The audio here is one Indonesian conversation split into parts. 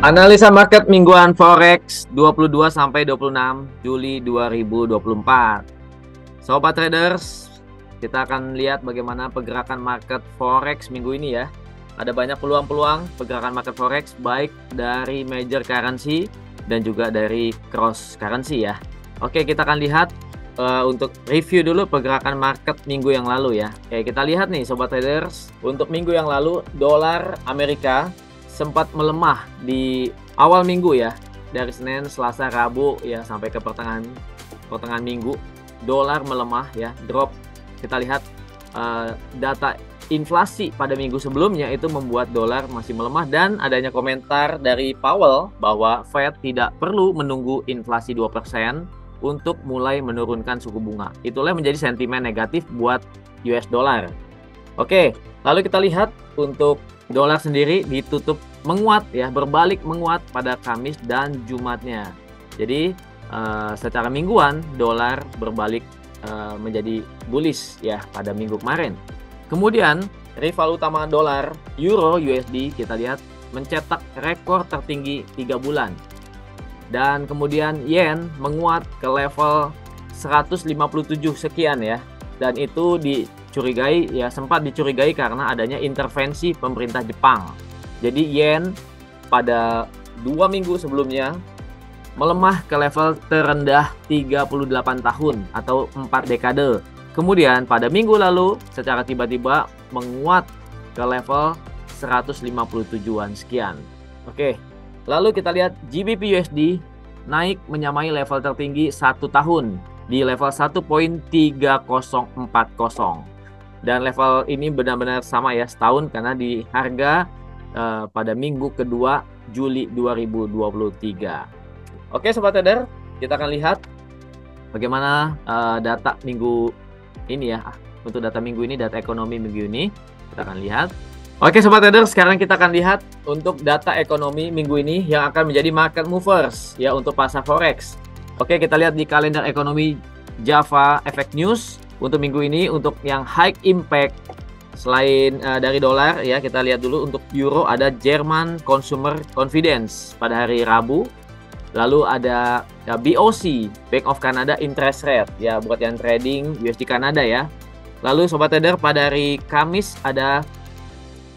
Analisa market mingguan Forex 22 sampai 26 Juli 2024. Sobat traders, kita akan lihat bagaimana pergerakan market Forex minggu ini ya. Ada banyak peluang-peluang pergerakan market Forex baik dari major currency dan juga dari cross currency ya. Oke, kita akan lihat untuk review dulu pergerakan market minggu yang lalu ya. Oke, kita lihat nih sobat traders, untuk minggu yang lalu dolar Amerika sempat melemah di awal minggu ya, dari Senin, Selasa, Rabu ya sampai ke pertengahan minggu dolar melemah ya, drop. Kita lihat data inflasi pada minggu sebelumnya itu membuat dolar masih melemah, dan adanya komentar dari Powell bahwa Fed tidak perlu menunggu inflasi 2% untuk mulai menurunkan suku bunga. Itulah menjadi sentimen negatif buat US dollar. Oke, lalu kita lihat untuk dolar sendiri ditutup menguat ya, berbalik menguat pada Kamis dan Jumatnya. Jadi secara mingguan dolar berbalik menjadi bullish ya pada minggu kemarin. Kemudian rival utama dolar, Euro USD, kita lihat mencetak rekor tertinggi 3 bulan. Dan kemudian yen menguat ke level 157 sekian ya. Dan itu dicurigai ya, sempat dicurigai karena adanya intervensi pemerintah Jepang. Jadi yen pada 2 minggu sebelumnya melemah ke level terendah 38 tahun atau 4 dekade. Kemudian pada minggu lalu secara tiba-tiba menguat ke level 157-an sekian. Oke, lalu kita lihat GBP USD naik menyamai level tertinggi 1 tahun di level 1.3040. Dan level ini benar-benar sama ya setahun, karena di harga pada minggu kedua Juli 2023. Oke sobat trader, kita akan lihat bagaimana data minggu ini ya. Untuk data minggu ini, data ekonomi minggu ini kita akan lihat. Oke sobat trader, sekarang kita akan lihat untuk data ekonomi minggu ini yang akan menjadi market movers ya untuk pasar forex. Oke, kita lihat di kalender ekonomi Java Effect News untuk minggu ini. Untuk yang high impact selain dari dolar ya, kita lihat dulu untuk euro ada German Consumer Confidence pada hari Rabu. Lalu ada BOC, Bank of Canada interest rate ya buat yang trading USD Kanada ya. Lalu sobat trader pada hari Kamis ada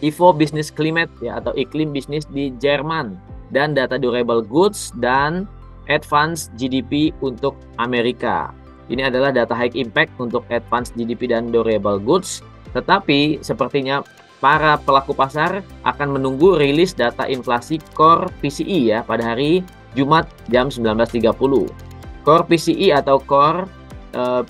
Ifo Business Climate ya atau iklim bisnis di Jerman, dan data durable goods dan advance GDP untuk Amerika. Ini adalah data high impact untuk advance GDP dan durable goods. Tetapi sepertinya para pelaku pasar akan menunggu rilis data inflasi core PCE ya pada hari Jumat jam 19.30. Core PCE atau core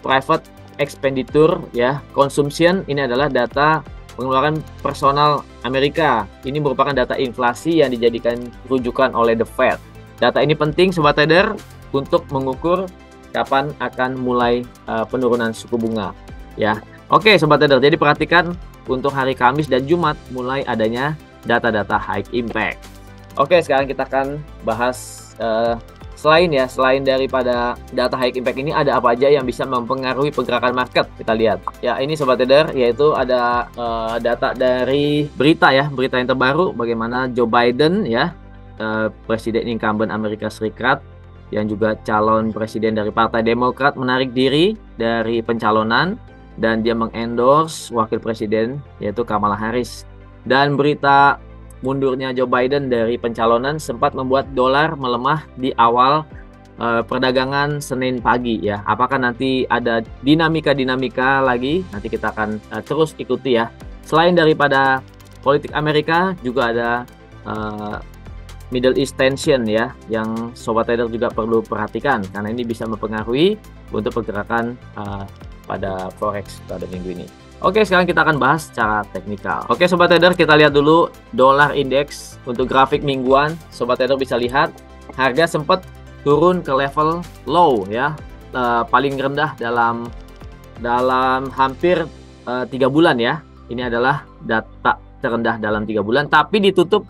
private expenditure ya consumption, ini adalah data pengeluaran personal Amerika. Ini merupakan data inflasi yang dijadikan rujukan oleh The Fed. Data ini penting sobat trader untuk mengukur kapan akan mulai penurunan suku bunga ya. Oke sobat trader, jadi perhatikan untuk hari Kamis dan Jumat mulai adanya data-data high impact. Oke, sekarang kita akan bahas selain daripada data high impact ini, ada apa aja yang bisa mempengaruhi pergerakan market. Kita lihat ya, ini sobat trader, yaitu ada data dari berita yang terbaru bagaimana Joe Biden ya, presiden incumbent Amerika Serikat yang juga calon presiden dari Partai Demokrat, menarik diri dari pencalonan dan dia mengendorse wakil presiden yaitu Kamala Harris. Dan berita mundurnya Joe Biden dari pencalonan sempat membuat dolar melemah di awal perdagangan Senin pagi ya. Apakah nanti ada dinamika lagi? Nanti kita akan terus ikuti ya. Selain daripada politik Amerika, juga ada Middle East tension ya, yang sobat trader juga perlu perhatikan karena ini bisa mempengaruhi untuk pergerakan pada forex pada minggu ini. Oke, sekarang kita akan bahas secara teknikal. Oke sobat trader, kita lihat dulu dolar indeks untuk grafik mingguan. Sobat trader bisa lihat harga sempat turun ke level low ya, paling rendah dalam hampir 3 bulan ya. Ini adalah data terendah dalam 3 bulan, tapi ditutup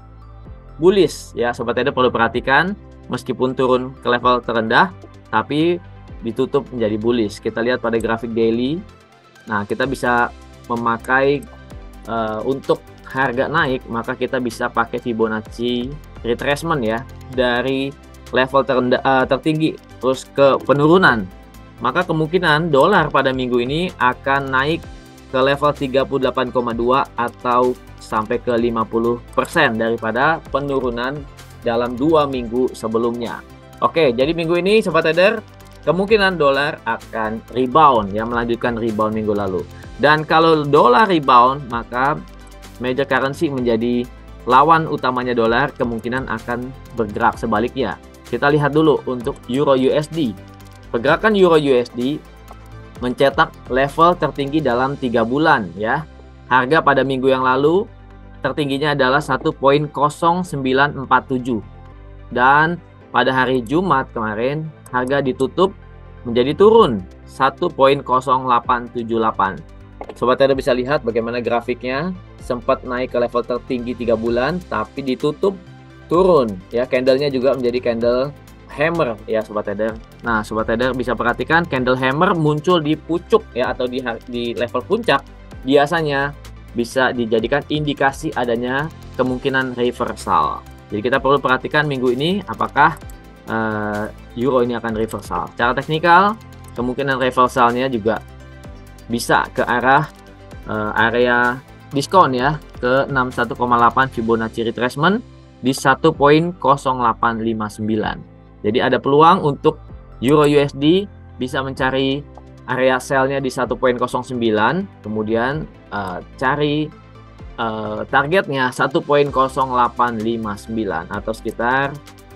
bullish ya. Sobat trader perlu perhatikan, meskipun turun ke level terendah tapi ditutup menjadi bullish. Kita lihat pada grafik daily. Nah, kita bisa memakai untuk harga naik, maka kita bisa pakai Fibonacci retracement ya, dari level tertinggi terus ke penurunan, maka kemungkinan dolar pada minggu ini akan naik ke level 38,2 atau sampai ke 50% daripada penurunan dalam 2 minggu sebelumnya. Oke, jadi minggu ini Sobat Trader, kemungkinan dolar akan rebound ya, melanjutkan rebound minggu lalu. Dan kalau dolar rebound, maka major currency menjadi lawan utamanya dolar, kemungkinan akan bergerak sebaliknya. Kita lihat dulu untuk Euro USD. Pergerakan Euro USD mencetak level tertinggi dalam 3 bulan ya. Harga pada minggu yang lalu tertingginya adalah 1.0947. Dan pada hari Jumat kemarin harga ditutup menjadi turun 1.0878. Sobat Trader bisa lihat bagaimana grafiknya, sempat naik ke level tertinggi 3 bulan tapi ditutup turun ya. Candlenya juga menjadi candle hammer ya Sobat Trader. Nah, Sobat Trader bisa perhatikan candle hammer muncul di pucuk ya, atau di level puncak, biasanya bisa dijadikan indikasi adanya kemungkinan reversal. Jadi kita perlu perhatikan minggu ini apakah euro ini akan reversal. Secara teknikal, kemungkinan reversalnya juga bisa ke arah area diskon ya, ke 61,8 Fibonacci retracement di 1.0859. Jadi ada peluang untuk Euro USD bisa mencari area sell-nya di 1.09, kemudian cari targetnya 1.0859 atau sekitar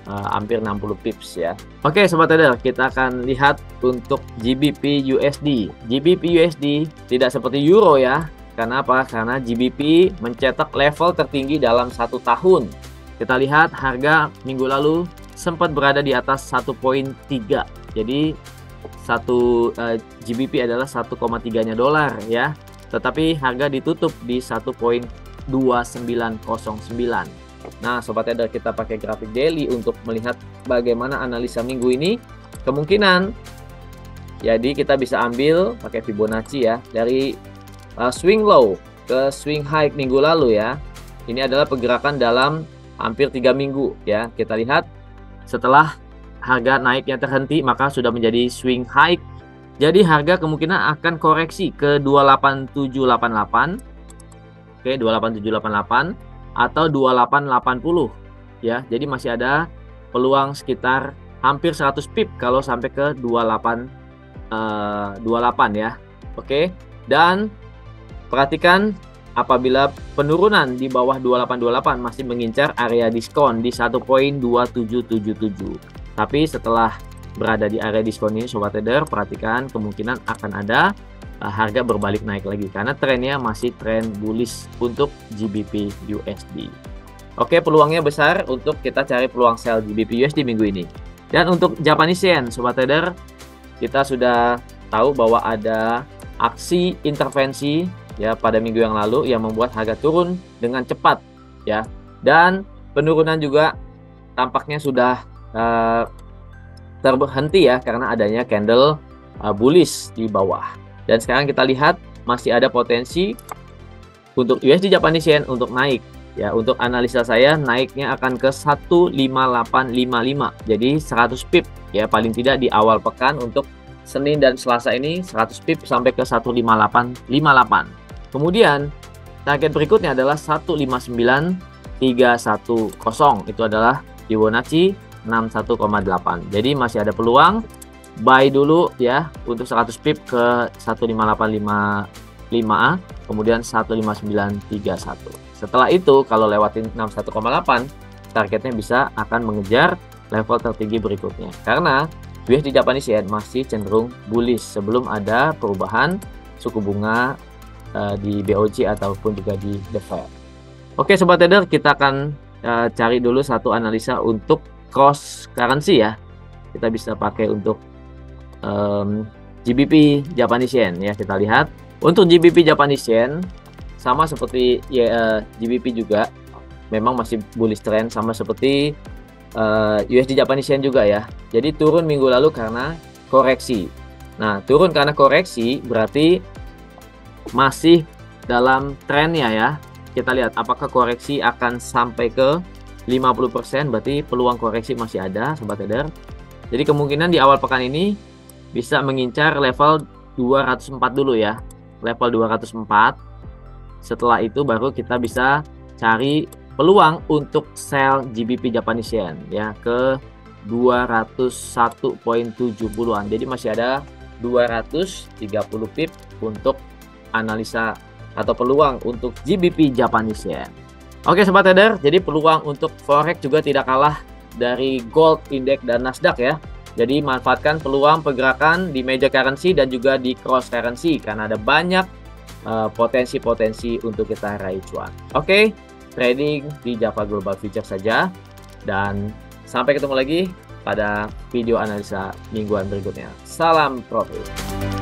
hampir 60 pips ya. Oke Sobat Trader, kita akan lihat untuk GBP USD. GBP USD tidak seperti euro ya. Karena apa? Karena GBP mencetak level tertinggi dalam 1 tahun. Kita lihat harga minggu lalu sempat berada di atas 1.3. Jadi GBP adalah 1,3-nya dolar ya. Tetapi harga ditutup di 1.2909. Nah, Sobat Trader, kita pakai grafik daily untuk melihat bagaimana analisa minggu ini. Kemungkinan jadi kita bisa ambil pakai Fibonacci ya, dari swing low ke swing high minggu lalu ya. Ini adalah pergerakan dalam hampir 3 minggu ya. Kita lihat setelah harga naiknya terhenti, maka sudah menjadi swing high. Jadi harga kemungkinan akan koreksi ke 28788. Oke, 28788 atau 2880 ya. Jadi masih ada peluang sekitar hampir 100 pip kalau sampai ke 28 ya. Oke. Dan perhatikan apabila penurunan di bawah 2828 masih mengincar area diskon di 1.2777. Tapi setelah berada di area diskon ini Sobat Trader, perhatikan kemungkinan akan ada harga berbalik naik lagi karena trennya masih tren bullish untuk GBP USD. Oke, peluangnya besar untuk kita cari peluang sell GBP USD minggu ini. Dan untuk Japanese Yen Sobat Trader, kita sudah tahu bahwa ada aksi intervensi ya pada minggu yang lalu yang membuat harga turun dengan cepat ya. Dan penurunan juga tampaknya sudah terhenti ya karena adanya candle bullish di bawah. Dan sekarang kita lihat masih ada potensi untuk USD Japanese Yen untuk naik ya. Untuk analisa saya naiknya akan ke 15855. Jadi 100 pip ya paling tidak di awal pekan. Untuk Senin dan Selasa ini 100 pip sampai ke 15858. Kemudian target berikutnya adalah 159.310. Itu adalah Fibonacci 61,8. Jadi masih ada peluang buy dulu ya untuk 100 pip ke 15855, kemudian 15931. Setelah itu kalau lewatin 61,8, targetnya bisa akan mengejar level tertinggi berikutnya. Karena USD Japanese Yen masih cenderung bullish sebelum ada perubahan suku bunga di BOJ ataupun juga di The Fed. Oke Sobat Trader, kita akan cari dulu satu analisa untuk cross currency ya. Kita bisa pakai untuk GBP Japanese Yen ya. Kita lihat untuk GBP Japanese Yen sama seperti GBP juga memang masih bullish trend, sama seperti USD Japanese Yen juga ya. Jadi turun minggu lalu karena koreksi. Nah, turun karena koreksi berarti masih dalam trennya ya. Kita lihat apakah koreksi akan sampai ke 50%, berarti peluang koreksi masih ada sobat trader. Jadi kemungkinan di awal pekan ini bisa mengincar level 204 dulu ya. Level 204. Setelah itu baru kita bisa cari peluang untuk sell GBP Japanese Yen ya ke 201.70-an. Jadi masih ada 230 pip untuk analisa atau peluang untuk GBP Japanese Yen. Oke sobat trader, jadi peluang untuk forex juga tidak kalah dari gold, index dan Nasdaq ya. Jadi manfaatkan peluang pergerakan di major currency dan juga di cross currency karena ada banyak potensi-potensi untuk kita raih cuan. Oke, trading di Java Global Future saja dan sampai ketemu lagi pada video analisa mingguan berikutnya. Salam profit.